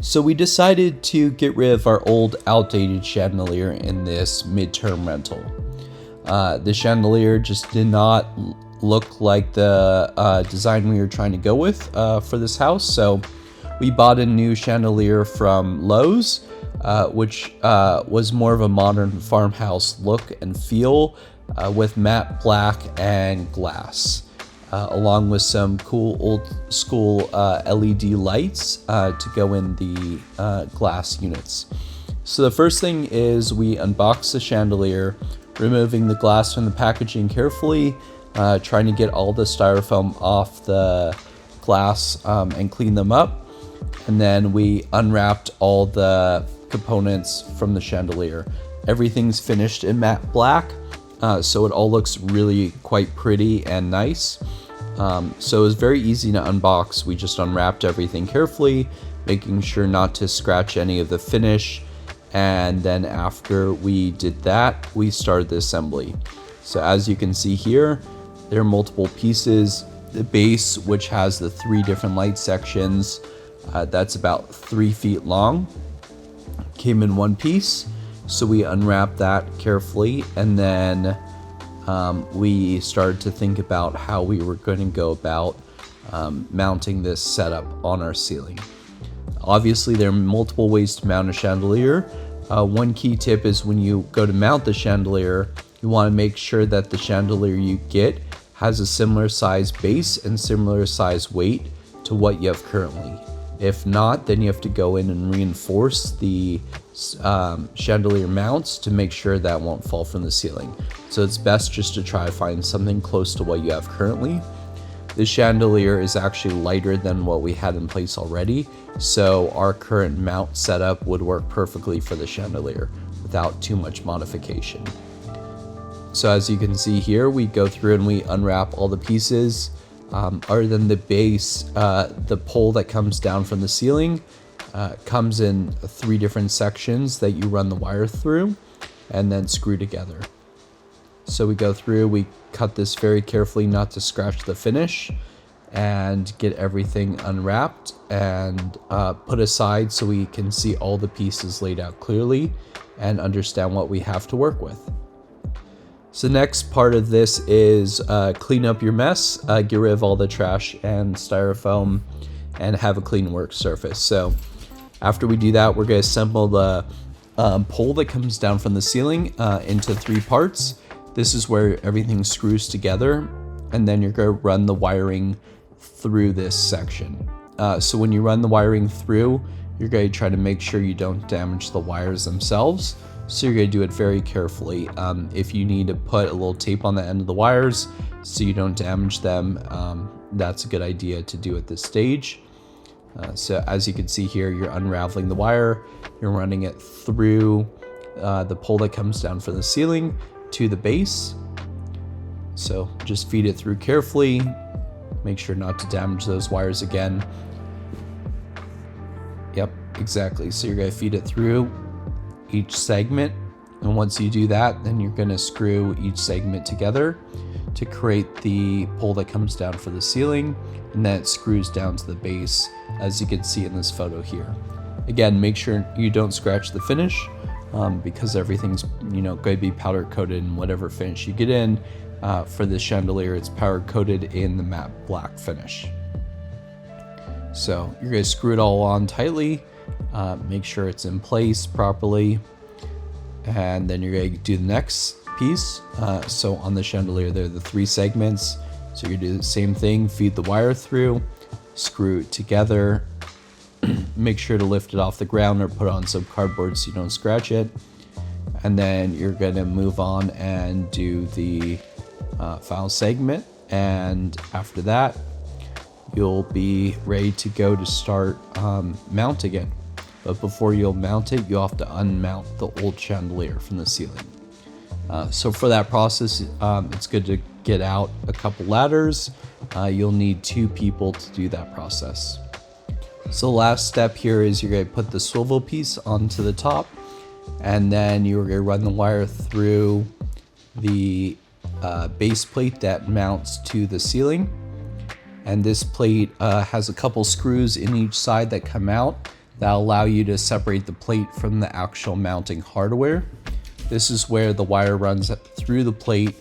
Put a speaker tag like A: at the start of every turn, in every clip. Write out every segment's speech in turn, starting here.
A: So we decided to get rid of our old outdated chandelier in this midterm rental. The chandelier just did not look like the design we were trying to go with for this house. So we bought a new chandelier from Lowe's, which was more of a modern farmhouse look and feel with matte black and glass. Along with some cool old school LED lights to go in the glass units. So the first thing is we unbox the chandelier, removing the glass from the packaging carefully, trying to get all the styrofoam off the glass and clean them up. And then we unwrapped all the components from the chandelier. Everything's finished in matte black, so it all looks really quite pretty and nice. So it was very easy to unbox. We just unwrapped everything carefully, making sure not to scratch any of the finish. And then after we did that, we started the assembly. So as you can see here, there are multiple pieces. The base, which has the 3 different light sections, that's about 3 feet long, came in one piece. So we unwrapped that carefully, and then we started to think about how we were going to go about mounting this setup on our ceiling. Obviously, there are multiple ways to mount a chandelier. One key tip is when you go to mount the chandelier, you want to make sure that the chandelier you get has a similar size base and similar size weight to what you have currently. If not, then you have to go in and reinforce the chandelier mounts to make sure that won't fall from the ceiling. So it's best just to try to find something close to what you have currently. The chandelier is actually lighter than what we had in place already, so our current mount setup would work perfectly for the chandelier without too much modification. So as you can see here, we go through and we unwrap all the pieces. Other than the base, the pole that comes down from the ceiling comes in 3 different sections that you run the wire through and then screw together. So we go through, we cut this very carefully not to scratch the finish, and get everything unwrapped and put aside so we can see all the pieces laid out clearly and understand what we have to work with. So the next part of this is clean up your mess, get rid of all the trash and styrofoam, and have a clean work surface. So after we do that, we're going to assemble the pole that comes down from the ceiling into 3 parts. This is where everything screws together, and then you're going to run the wiring through this section. So when you run the wiring through, you're going to try to make sure you don't damage the wires themselves. So you're going to do it very carefully. If you need to put a little tape on the end of the wires so you don't damage them, that's a good idea to do at this stage. So as you can see here, you're unraveling the wire, you're running it through the pole that comes down from the ceiling to the base. So just feed it through carefully, make sure not to damage those wires again. Yep, exactly. So you're going to feed it through each segment, and once you do that, then you're going to screw each segment together to create the pole that comes down for the ceiling, and then it screws down to the base, as you can see in this photo here. Again, make sure you don't scratch the finish because everything's going to be powder coated in whatever finish you get in. For this chandelier, it's powder coated in the matte black finish. So you're going to screw it all on tightly, make sure it's in place properly, and then you're going to do the next piece. So on the chandelier, there are the 3 segments. So you're going to do the same thing, feed the wire through, screw it together, make sure to lift it off the ground or put on some cardboard so you don't scratch it. And then you're going to move on and do the final segment, and after that you'll be ready to go to start mounting it. But before you'll mount it, you'll have to unmount the old chandelier from the ceiling. So for that process, it's good to get out a couple ladders. You'll need 2 people to do that process. So the last step here is you're going to put the swivel piece onto the top, and then you're going to run the wire through the base plate that mounts to the ceiling. And this plate has a couple screws in each side that come out That'll allow you to separate the plate from the actual mounting hardware. This is where the wire runs through the plate,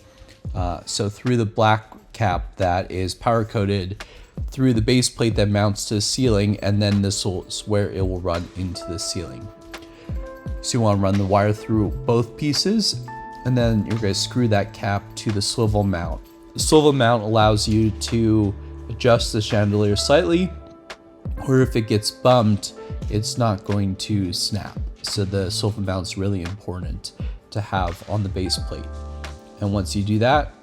A: so through the black cap that is power coated, through the base plate that mounts to the ceiling, and then this is where it will run into the ceiling. So you want to run the wire through both pieces, and then you're going to screw that cap to the swivel mount. The swivel mount allows you to adjust the chandelier slightly, or if it gets bumped, it's not going to snap. So the swivel mount is really important to have on the base plate. And once you do that,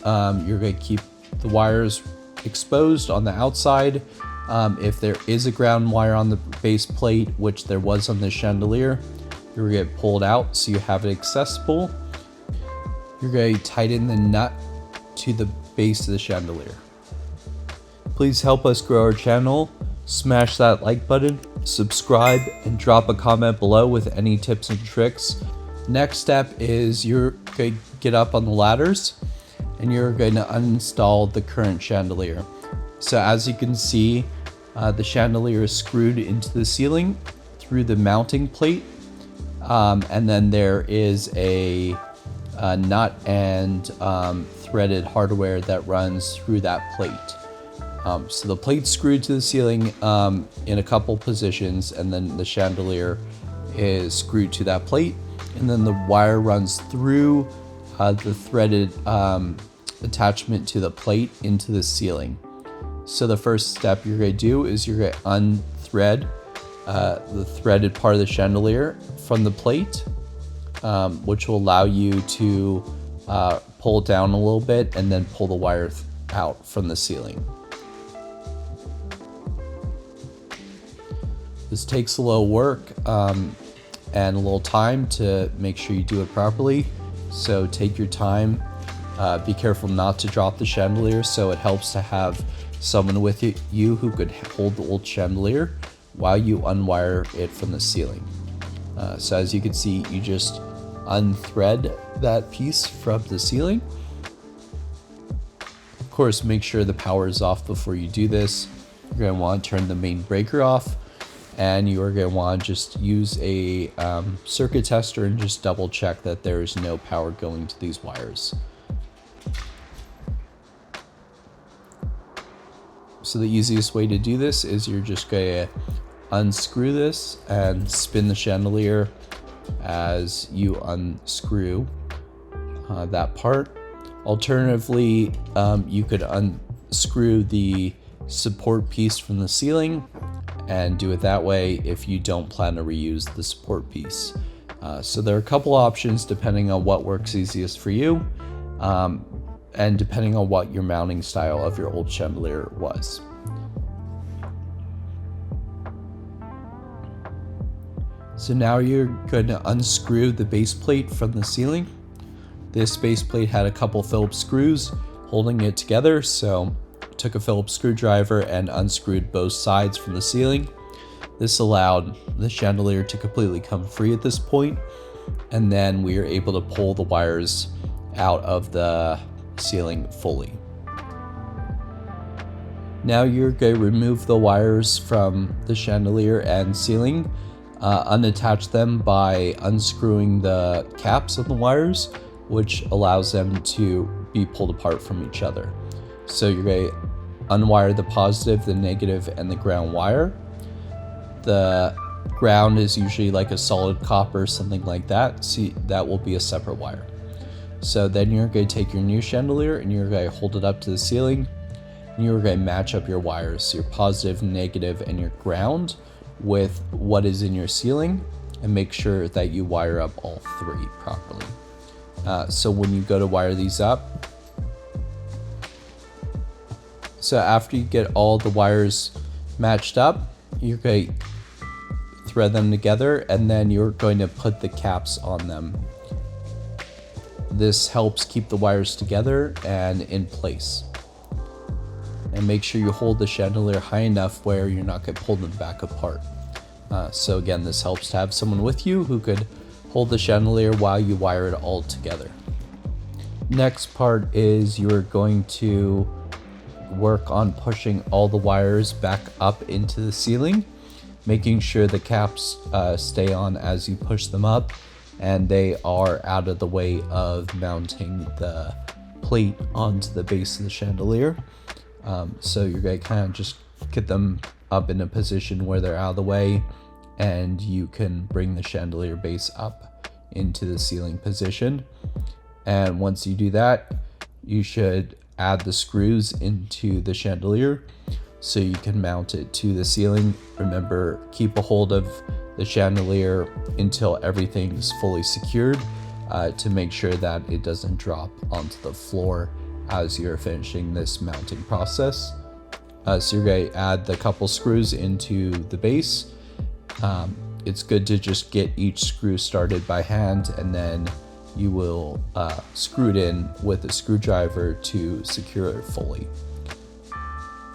A: you're going to keep the wires exposed on the outside. If there is a ground wire on the base plate, which there was on the chandelier, you're going to pull it out so you have it accessible. You're going to tighten the nut to the base of the chandelier. Please help us grow our channel. Smash that like button, subscribe, and drop a comment below with any tips and tricks. Next step is you're going to get up on the ladders and you're going to uninstall the current chandelier. So as you can see, the chandelier is screwed into the ceiling through the mounting plate, and then there is a nut and threaded hardware that runs through that plate. So the plate's screwed to the ceiling in a couple positions, and then the chandelier is screwed to that plate, and then the wire runs through the threaded attachment to the plate into the ceiling. So the first step you're going to do is you're going to unthread the threaded part of the chandelier from the plate, which will allow you to pull it down a little bit and then pull the wire out from the ceiling. This takes a little work and a little time to make sure you do it properly. So take your time. Be careful not to drop the chandelier, so it helps to have someone with you who could hold the old chandelier while you unwire it from the ceiling. So as you can see, you just unthread that piece from the ceiling. Of course, make sure the power is off before you do this. You're going to want to turn the main breaker off, and you are going to want to just use a circuit tester and just double check that there is no power going to these wires. So the easiest way to do this is you're just going to unscrew this and spin the chandelier as you unscrew that part. Alternatively, you could unscrew the support piece from the ceiling and do it that way if you don't plan to reuse the support piece. So there are a couple options depending on what works easiest for you, and depending on what your mounting style of your old chandelier was. So now you're going to unscrew the base plate from the ceiling. This base plate had a couple Phillips screws holding it together, so I took a Phillips screwdriver and unscrewed both sides from the ceiling. This allowed the chandelier to completely come free at this point, and then we are able to pull the wires out of the ceiling fully. Now you're going to remove the wires from the chandelier and ceiling, unattach them by unscrewing the caps on the wires, which allows them to be pulled apart from each other. So you're going to unwire the positive, the negative, and the ground wire. The ground is usually like a solid copper, something like that. See, that will be a separate wire. So then you're going to take your new chandelier and you're going to hold it up to the ceiling, and you're going to match up your wires, your positive, negative, and your ground with what is in your ceiling, and make sure that you wire up all three properly. So when you go to wire these up, so after you get all the wires matched up, you're going to thread them together, and then you're going to put the caps on them. This helps keep the wires together and in place. And make sure you hold the chandelier high enough where you're not going to pull them back apart. So again, this helps to have someone with you who could hold the chandelier while you wire it all together. Next part is you're going to work on pushing all the wires back up into the ceiling. making sure the caps stay on as you push them up, and they are out of the way of mounting the plate onto the base of the chandelier. So you're going to kind of just get them up in a position where they're out of the way, and you can bring the chandelier base up into the ceiling position. And once you do that, you should add the screws into the chandelier so you can mount it to the ceiling. Remember, keep a hold of the chandelier until everything's fully secured to make sure that it doesn't drop onto the floor as you're finishing this mounting process. So you're going to add the couple screws into the base. It's good to just get each screw started by hand, and then you will screw it in with a screwdriver to secure it fully.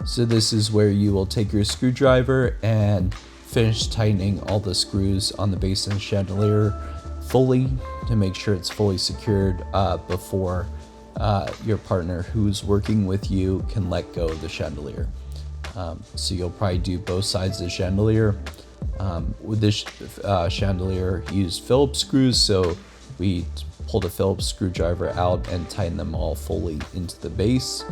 A: So this is where you will take your screwdriver and finish tightening all the screws on the base of the chandelier fully to make sure it's fully secured before your partner who's working with you can let go of the chandelier. So you'll probably do both sides of the chandelier. With this chandelier, used Phillips screws, so we pulled a Phillips screwdriver out and tightened them all fully into the base.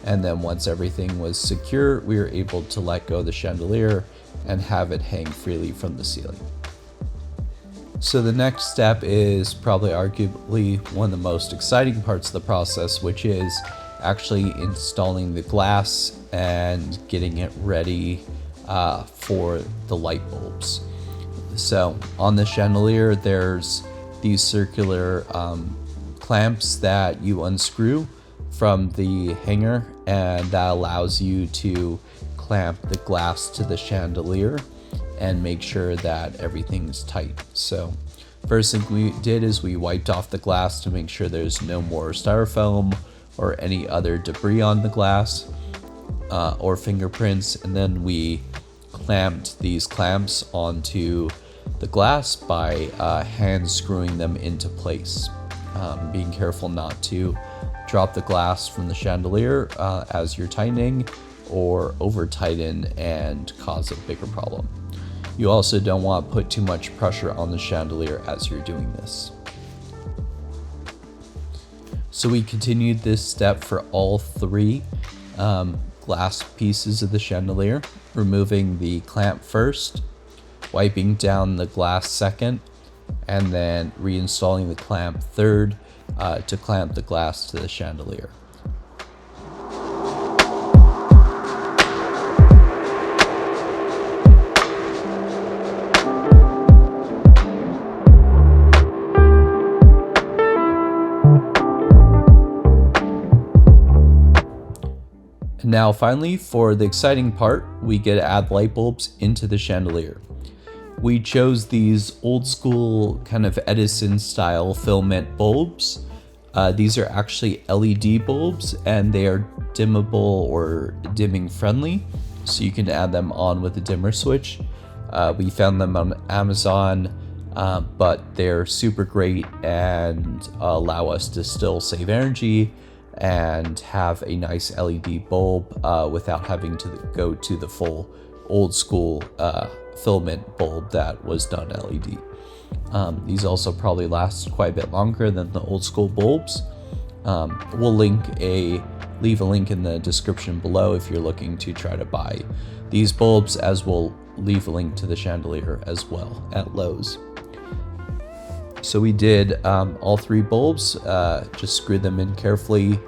A: And then once everything was secure, we were able to let go of the chandelier and have it hang freely from the ceiling. So the next step is probably arguably one of the most exciting parts of the process, which is actually installing the glass and getting it ready for the light bulbs. So on the chandelier, there's these circular clamps that you unscrew from the hanger, and that allows you to clamp the glass to the chandelier and make sure that everything's tight. So first thing we did is we wiped off the glass to make sure there's no more styrofoam or any other debris on the glass or fingerprints, and then we clamped these clamps onto the glass by hand screwing them into place, being careful not to drop the glass from the chandelier as you're tightening or over tighten and cause a bigger problem. You also don't want to put too much pressure on the chandelier as you're doing this. So we continued this step for all three glass pieces of the chandelier, removing the clamp first, wiping down the glass second, and then reinstalling the clamp third to clamp the glass to the chandelier. Now finally, for the exciting part, we get to add light bulbs into the chandelier. We chose these old school kind of Edison style filament bulbs. These are actually LED bulbs, and they are dimmable or dimming friendly, so you can add them on with a dimmer switch. We found them on Amazon, but they're super great and allow us to still save energy and have a nice LED bulb without having to go to the full old school filament bulb that was done LED. These also probably last quite a bit longer than the old school bulbs. We'll leave a link in the description below if you're looking to try to buy these bulbs, as we'll leave a link to the chandelier as well at Lowe's. So we did all three bulbs, just screwed them in carefully.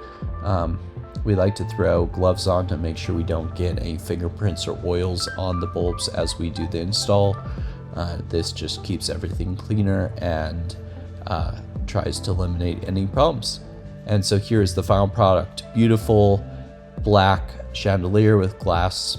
A: We like to throw gloves on to make sure we don't get any fingerprints or oils on the bulbs as we do the install. This just keeps everything cleaner and tries to eliminate any problems. And so here's the final product. Beautiful black chandelier with glass